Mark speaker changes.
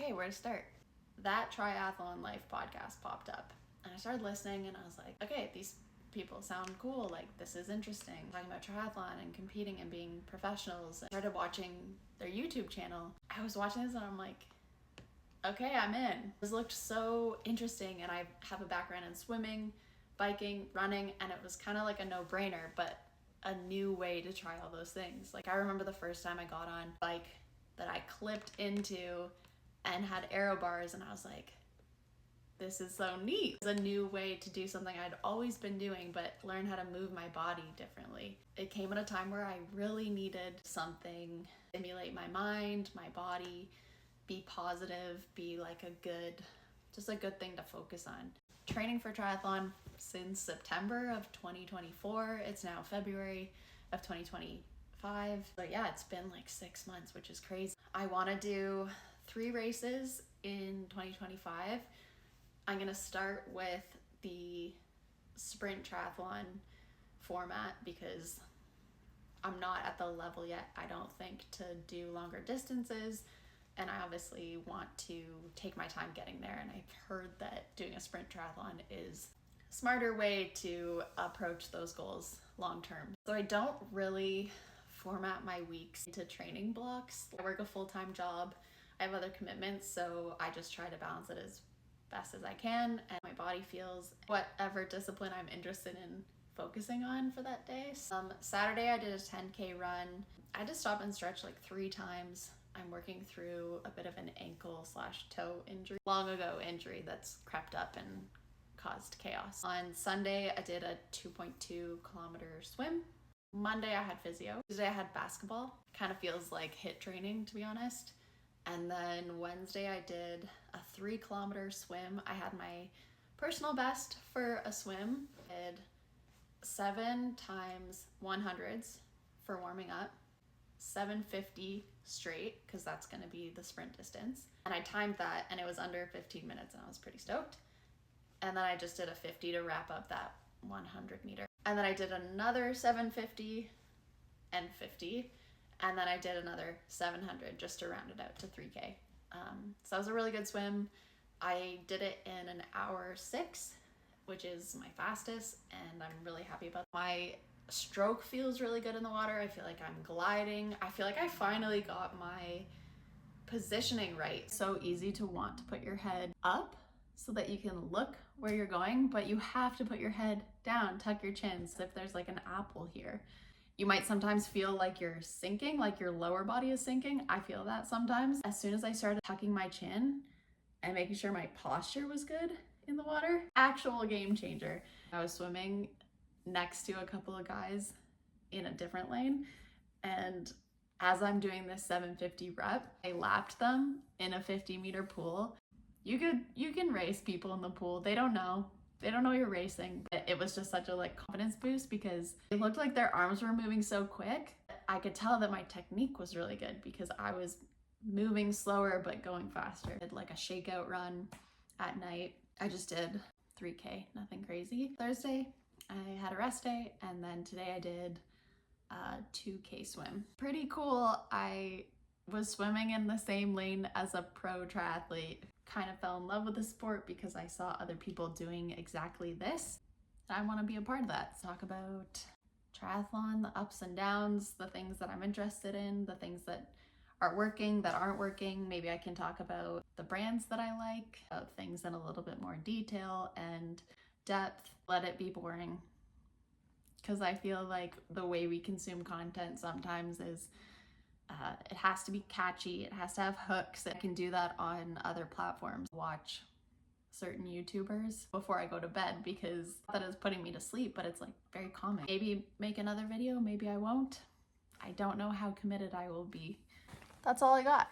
Speaker 1: okay, where to start? That Triathlon Life podcast popped up and I started listening and I was like, okay, these people sound cool. Like, this is interesting. Talking about triathlon and competing and being professionals. I started watching their YouTube channel. I was watching this and I'm like, okay, I'm in. This looked so interesting and I have a background in swimming, biking, running, and it was kind of like a no-brainer, but a new way to try all those things. Like, I remember the first time I got on a bike that I clipped into and had aero bars and I was like, this is so neat. It's a new way to do something I'd always been doing, but learn how to move my body differently. It came at a time where I really needed something to stimulate my mind, my body, be positive, be like just a good thing to focus on. Training for triathlon since September of 2024. It's now February of 2025. But yeah, it's been like 6 months, which is crazy. I want to do 3 races in 2025. I'm going to start with the sprint triathlon format because I'm not at the level yet, I don't think, to do longer distances. And I obviously want to take my time getting there. And I've heard that doing a sprint triathlon is a smarter way to approach those goals long term. So I don't really format my weeks into training blocks. I work a full-time job. I have other commitments, so I just try to balance it as best as I can, and my body feels whatever discipline I'm interested in focusing on for that day. Saturday I did a 10K run. I just stop and stretch like 3 times. I'm working through a bit of an ankle/toe injury, long ago injury that's crept up and caused chaos. On Sunday I did a 2.2 kilometer swim. Monday I had physio. Tuesday I had basketball. Kind of feels like HIIT training, to be honest. And then Wednesday I did a 3 kilometer swim. I had my personal best for a swim. I did 7 times 100s for warming up, 750 straight, because that's going to be the sprint distance. And I timed that and it was under 15 minutes and I was pretty stoked. And then I just did a 50 to wrap up that 100 meter. And then I did another 750 and 50. And then I did another 700 just to round it out to 3K. So that was a really good swim. I did it in an hour 6, which is my fastest, and I'm really happy about it. My stroke feels really good in the water. I feel like I'm gliding. I feel like I finally got my positioning right. So easy to want to put your head up so that you can look where you're going, but you have to put your head down, tuck your chin. So if there's like an apple here, you might sometimes feel like you're sinking, like your lower body is sinking. I feel that sometimes. As soon as I started tucking my chin and making sure my posture was good in the water, actual game changer. I was swimming next to a couple of guys in a different lane, and as I'm doing this 750 rep, I lapped them in a 50-meter pool. You can race people in the pool. They don't know you're racing, but it was just such a confidence boost because it looked like their arms were moving so quick. I could tell that my technique was really good because I was moving slower but going faster. I did like a shakeout run at night. I just did 3K, nothing crazy. Thursday I had a rest day, and then today I did a 2K swim. Pretty cool. I was swimming in the same lane as a pro triathlete. Kind of fell in love with the sport because I saw other people doing exactly this. I want to be a part of that. Talk about triathlon, the ups and downs, the things that I'm interested in, the things that are working, that aren't working. Maybe I can talk about the brands that I like, about things in a little bit more detail and depth. Let it be boring, because I feel like the way we consume content sometimes is it has to be catchy, it has to have hooks. I can do that on other platforms. Watch certain YouTubers before I go to bed because that is putting me to sleep, but it's very calming. Maybe make another video, maybe I won't. I don't know how committed I will be. That's all I got.